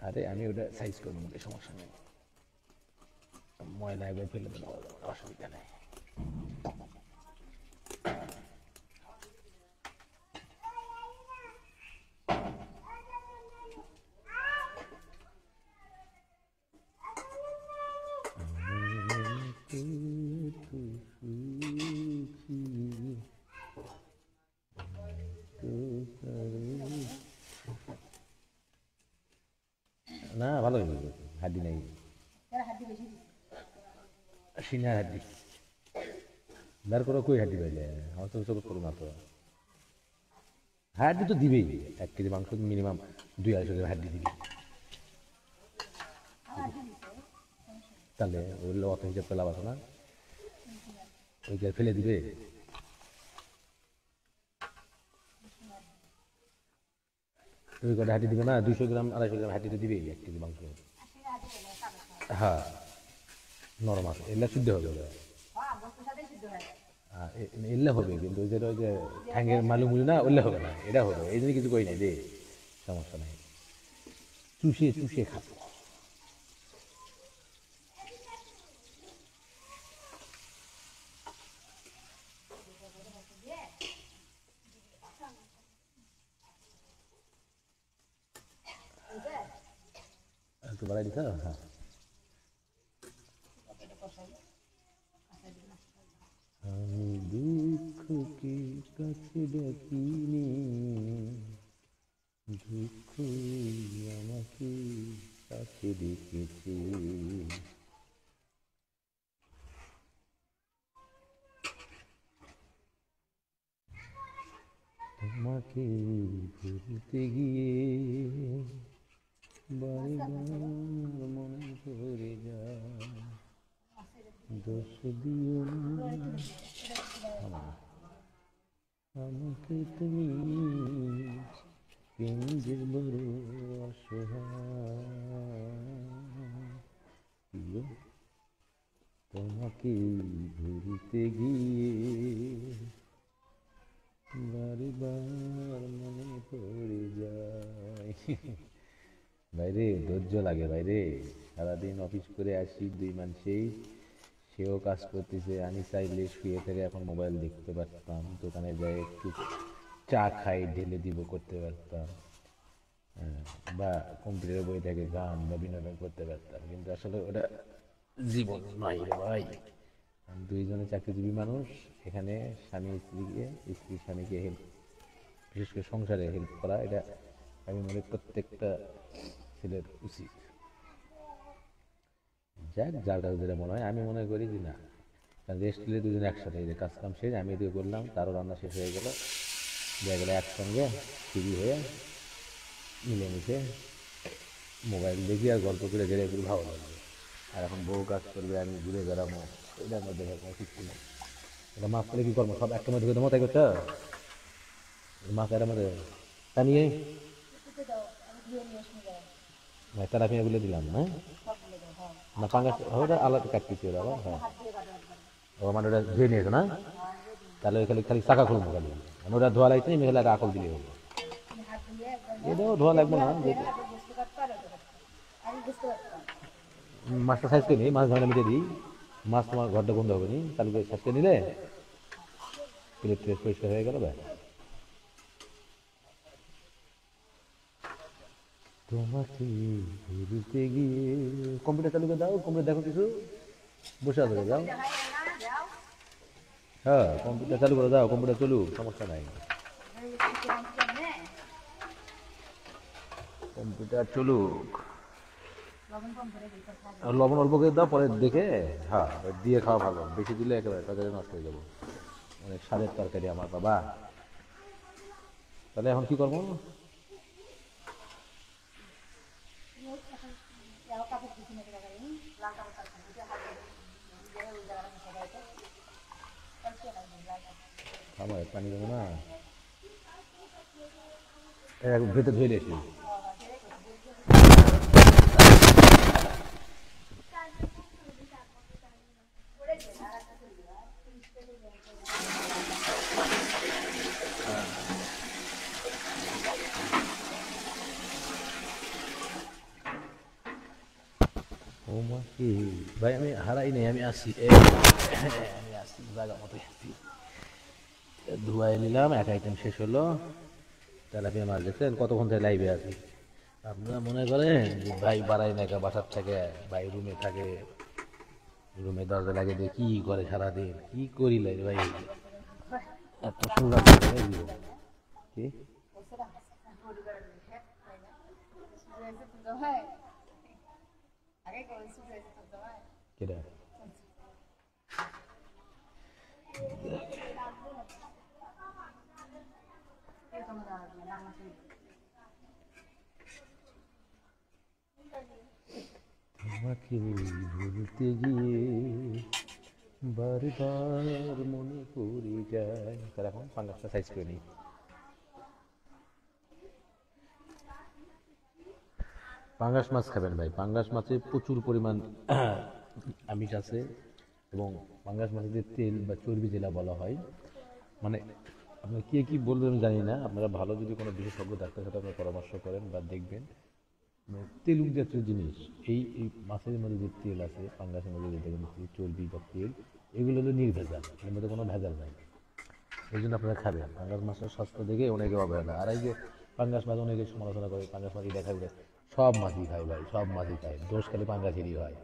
আরে আমি ওটা সাইজ করবো সমস্যা নেই ময়লা একবার ফেলে দেবো অসুবিধা নেই না ভালো হয়েছে হাড্ডি নাই সিনার হাড্ডি বের করো কই হাড্ডি পাইলে আমার তো চোখ করো না তো হাড্ডি তো দিবেই 1 কেজি মাংস মিনিমাম 2-250 গ্রাম হাড্ডি দিবি তাহলে ওগুলো অত হিসাব পেলাম আছে না ওই ফেলে দিবে ওই কটা হাড্ডি দিবে না 200 গ্রাম 250 গ্রাম হাড্ডি তো দিবেই 1 কেজি মাংস হ্যাঁ নরম আছে এগুলা শুদ্ধ হবে এলে হবে কিন্তু ওই যেটা ওই যে ঠ্যাঙ্গের মালুমুলি না ওলে হবে না এটা হবে এই জন্য কিছু কই নাই রে সমস্যা নাই চুষিয়ে চুষিয়ে খাবো একটু বাড়াই দিতে হ্যাঁ আমি দুঃখকে কাছে ডাকিনি দুঃখ আমাকে কাছে ডেকেছে তোমাকে ভুলতে গিয়ে বারবার মন ভরে যায় দোষ দিও না আমাকে তুমি কেন্দ্রের বড় অসহায় তোমাকে ভুলতে গিয়ে বারবার মনে পড়ে যায়। বাইরে ধৈর্য লাগে বাইরে, সারাদিন অফিস করে আসি, দুই মানুষেই, সেও কাজ করতেছে, আমি চাইলে শুয়ে থেকে এখন মোবাইল দেখতে পারতাম, দোকানে যাই একটু চা খাই ঢেলে দিব করতে পারতাম, হ্যাঁ, বা কম্পিউটারে বই থেকে গান বা বিনোদন করতে পারতাম, কিন্তু আসলে ওটা জীবন নয় রে ভাই। দুইজনে চাকরিজীবী মানুষ, এখানে স্বামী স্ত্রীকে, স্ত্রী স্বামীকে হেল্প, বিশেষ করে সংসারে হেল্প করা, এটা আমি মনে করি প্রত্যেকটা ছেলের উচিত। যাক, যার কাছে যেটা মনে হয়, আমি মনে করি যে না, কারণ রেস্ট নিলে দুজন একসাথে, এই যে কাজ কাম শেষ, আমি এদিকে করলাম, তারও রান্না শেষ হয়ে গেল, দেখা গেলে একসঙ্গে ফ্রি হয়ে মিলেমিশে মোবাইল দেখি আর গল্প করে গেলে একটু ভালো লাগবে। আর এখন বউ কাজ করবে, আমি ঘুরে বেড়াবো, এটার মধ্যে কোনো কিছু নেই। এটা মাছ করে কি করবো, সব একটা মধ্যে করে মতাই করতে মাছ এর মধ্যে তা নিয়ে তেলাপিয়া গুলো দিলাম, হ্যাঁ না পাঙ্গাস, ওটা আলাদা কাটতেছি ওরা আবার, হ্যাঁ ও মানে ওটা ধুয়ে নিয়েছে না, তাহলে ওই খালি খালি চাকা খুলবো, খালি মানে ওটা ধোয়া লাগছে, আমি খালি আকল দিলে হবে, এটাও ধোয়া লাগবে না। মাছটা সাইজ করে নিই, মাছ ধরে মিটে দিই, মাছ তোমার ঘরটা বন্ধ হবে নি, তাহলে সাইজ করে নিলে প্লেট ট্রেট পরিষ্কার হয়ে গেল। ব্যাস, তোমাকে ভুলতে গিয়ে কম্পিউটার চালু করে দাও, কম্পিউটার দেখো কিছু, বসে আছো যাও, হ্যাঁ কম্পিউটার চালু করে দাও, কম্পিউটার চলুক, সমস্যা নাই, কম্পিউটার চলুক। আর লবণ অল্প করে দাও, পরে দেখে, হ্যাঁ দিয়ে খাওয়া ভালো, বেশি দিলে একেবারে তরকারি নষ্ট হয়ে যাবো, অনেক স্বাদের তরকারি আমার বাবা। তাহলে এখন কি করবো, আমার পানি দেবো না, ভেতর ধুয়ে এসি। তোমাকে ভাই আমি হারাই নাই, আমি আসি, আমি আসি জায়গা মতো আসি, ধুয়াই নিলাম, এক আইটেম শেষ হলো, তেলাপিয়া মাছ দেখছেন, কতক্ষণ থেকে লাইভে আছি। আপনারা মনে করেন যে ভাই বাড়াই নাকা বাসার থেকে, ভাই রুমে থাকে, রুমে দরজা লাগিয়ে দিয়ে কি করে সারাদিন, কি করি লাই ভাই, এত সুন্দর কি কেটা তোমাকে ভুলতে গিয়ে বারবার মনে পড়ে যায়। তার এখন পাঙ্গাসটা সাইজ করে নিই। পাঙ্গাস মাছ খাবেন ভাই, পাঙ্গাস মাছে প্রচুর পরিমাণ আমিষ আছে, এবং পাঙ্গাস মাছের তেল বা চর্বি যেটা বলা হয়, মানে আপনার কে কী বলবেন আমি জানি না, আপনারা ভালো যদি কোনো বিশেষজ্ঞ ডাক্তার সাথে আপনার পরামর্শ করেন বা দেখবেন, তেলুক জাতীয় জিনিস, এই এই মাছের মধ্যে যে তেল আছে, পাঙ্গাসের মধ্যে যে দেখেন চর্বি বা তেল, এগুলো হলো নির্ভেজাল, এর মধ্যে কোনো ভেজাল নাই, এই জন্য আপনারা খাবেন। পাঙ্গাস মাছের স্বাস্থ্য দেখে অনেকে অবহেলা, আর এই যে পাঙ্গাস মাছ অনেকে সমালোচনা করে, পাঙ্গাস মাছই দেখা যায়, সব মাছই খায় ভাই, সব মাছই খায়, দোষ খালি পাঙ্গাসেরই হয়।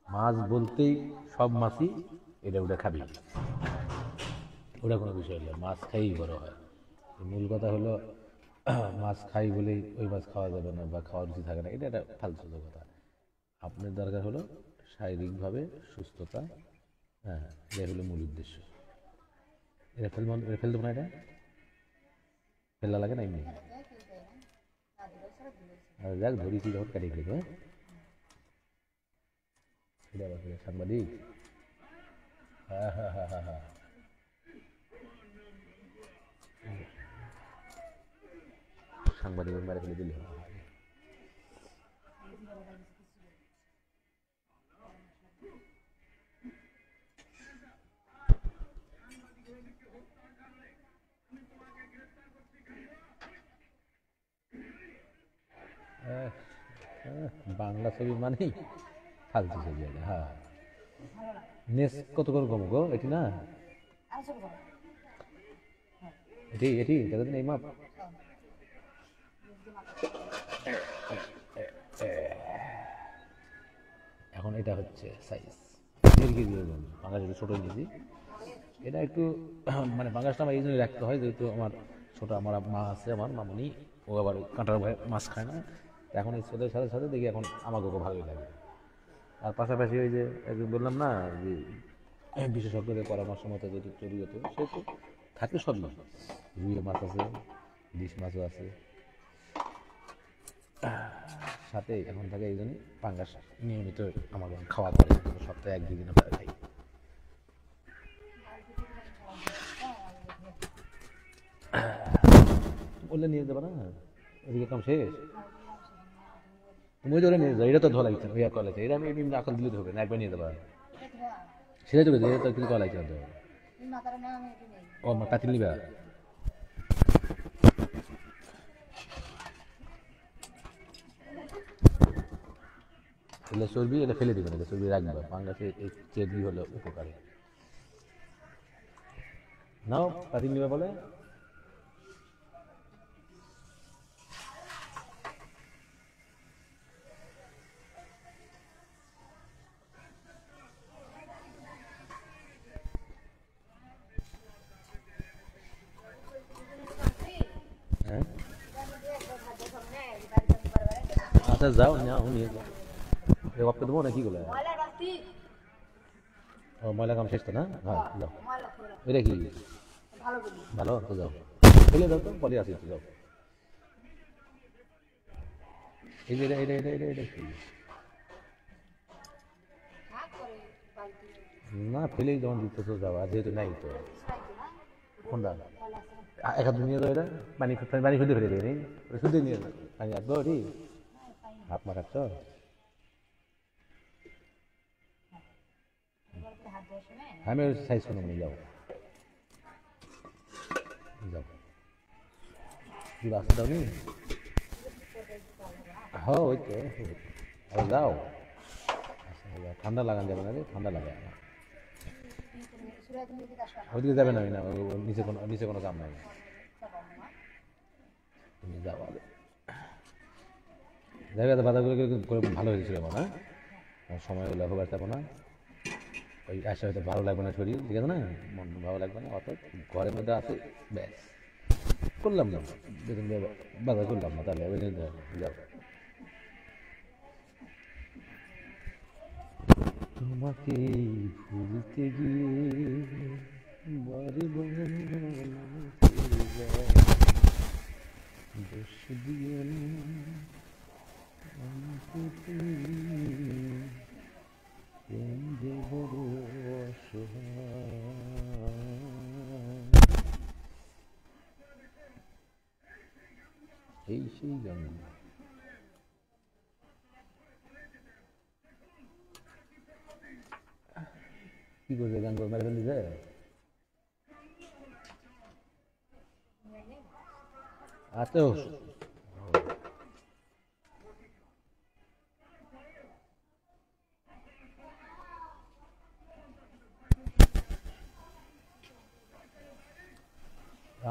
মাছ বলতেই সব মাছই এটা ওটা খাবি, ওটা কোনো বিষয় নয়, মাছ খাইই বড় হয়। মূল কথা হলো মাছ খাই বলেই ওই মাছ খাওয়া যাবে না বা খাওয়ার উচিত থাকে না, এটা একটা ফালতু কথা। আপনার দরকার হলো শারীরিকভাবে সুস্থতা, হ্যাঁ এটাই হলো মূল উদ্দেশ্য। এটা ফেল দেবো না, এটা ফেলা লাগে না এমনি, আর যাক ধরিছি যখন কাটিয়ে ফেলবো, হ্যাঁ সেটা আবার সাংবাদিক, হ্যাঁ হ্যাঁ হ্যাঁ হ্যাঁ হ্যাঁ, সাংবাদিক মেরে ফেলে দিলে আহ, বাংলা ছবি মানেই ফালতু ছবি এটা। হ্যাঁ, ভালো না। নেস কত করে কম গো এটি না? আর ছোট করো। এটি এটি দেখো তো এই মাপ। এখন এটা হচ্ছে সাইজ 1.5 কেজি ওজন, পাঙ্গাস একটু ছোটো কেজি। এটা একটু মানে পাঙ্গাসটা আমার এই জন্যই রাখতে হয়, যেহেতু আমার ছোটো আমার মা আছে, আমার মামনি, ও আবার কাঁটার ভয়ে মাছ খায় না। এখন এই ছোটোর সাথে সাথে দেখি এখন আমাকেও ভালোই লাগে। আর পাশাপাশি ওই যে একদিন বললাম না যে বিশেষজ্ঞদের পরামর্শ মতো যদি তৈরি হতো, সেহেতু থাকে সবই, রুই মাছ আছে, ইলিশ মাছও আছে সাথে, এখন থাকে এই জন্য পাঙ্গাস নিয়মিত আমার খাওয়া পড়ে, সপ্তাহে 1-2 দিন আমরা খাই। বললে নিয়ে যাবে না, এদিকে কাম শেষ, তুমি ওই ধরে নিয়ে যাও, এটা তো ধোয়া লাগছে ইয়া করা লাগছে, এটা আমি এমনি এখন দিলে হবে না, একবার নিয়ে যাবা, সেটাই তো এটা তো কিছু করা লাগছে না তো। ও আমার কাতিল নিবা, এগুলো চর্বি, এটা ফেলে দিবেন, এটা চর্বি রাখবে, পাঙ্গাসে এই চর্বি হলো উপকারী। নাও কাতিল নিবা বলে, হ্যাঁ আচ্ছা যাও নাও নিয়ে যাও, এ অপকে দেবো না কি বলে, ও ময়লা কাম শেষ তো না, হ্যাঁ যাও, এটা কি ভালো তো যাও, ফেলে দাও তো, বলে আসি তো যাও, এই যে এটা এটা এটা এটা এটা কি না, ফেলেই যখন দিতেছো যাওয়া, যেহেতু নাই তো কোনটা, এক হাত নিয়ে যাও, এটা পানি পানি শুদ্ধ ফেলে দেয় নি, শুদ্ধ নিয়ে যাও, পানি রাখবো ওটি হাত মাখাচ্ছ, আমি ওই সাইজ কোনো নিয়ে যাও, যাও কি বাসা দাও নি, হ্যাঁ ওই তো, আরে যাও, আচ্ছা, ঠান্ডা লাগান যাবে না রে, ঠান্ডা লাগায় না, ওইদিকে যাবে না, না নিচে কোনো কাম নাই, তুমি যাও আগে, জায়গাতে বাধাগুলো করে ভালো হয়েছিল না, সময় হলে হবার যাবো না, ওই আসে হয়তো ভালো লাগবে না শরীর, ঠিক আছে না, মন ভালো লাগবে না, অত ঘরের মধ্যে আছে ব্যাস, করলাম না দেখুন বাধা করলাম না, তাহলে ওই যাও, তোমাকে ভুলতে গিয়ে বারে দোষ দিয়ে আমাকে প্রেম যে বড় অসহায়, এই সেই গান। কি করবে গান করে মেরে ফেলতে যায়, আচ্ছা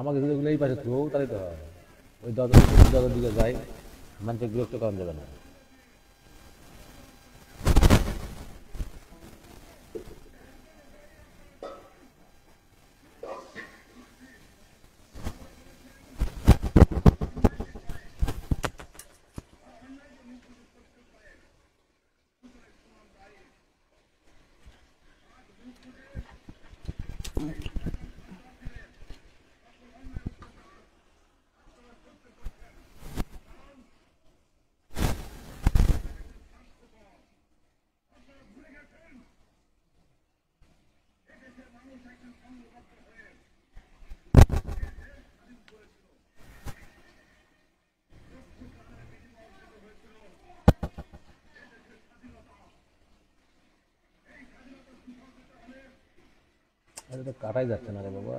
আমাকে যদি ওগুলো এই পাশে থুও তাহলে তো হয়, ওই দাদার দিকে যাই, মানুষের বিরক্ত করা যাবে না। আরে তো কাটাই যাচ্ছে না রে বাবা,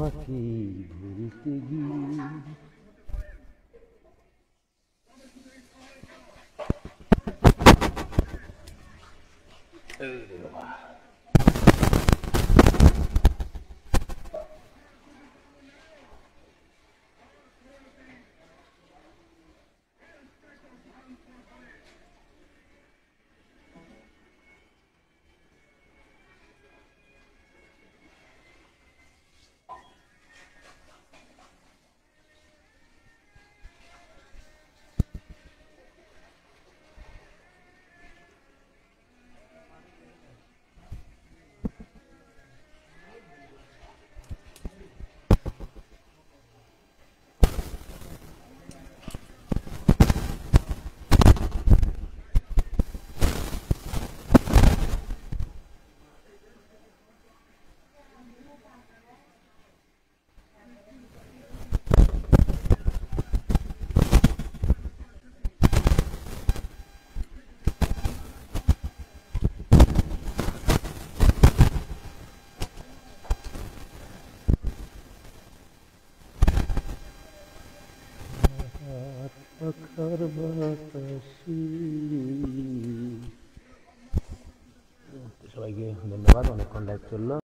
তোমাকে ভুলতে গিয়ে। পাখার বাতাসে। সবাইকে ধন্যবাদ, অনেকক্ষণ লাইভ চললো।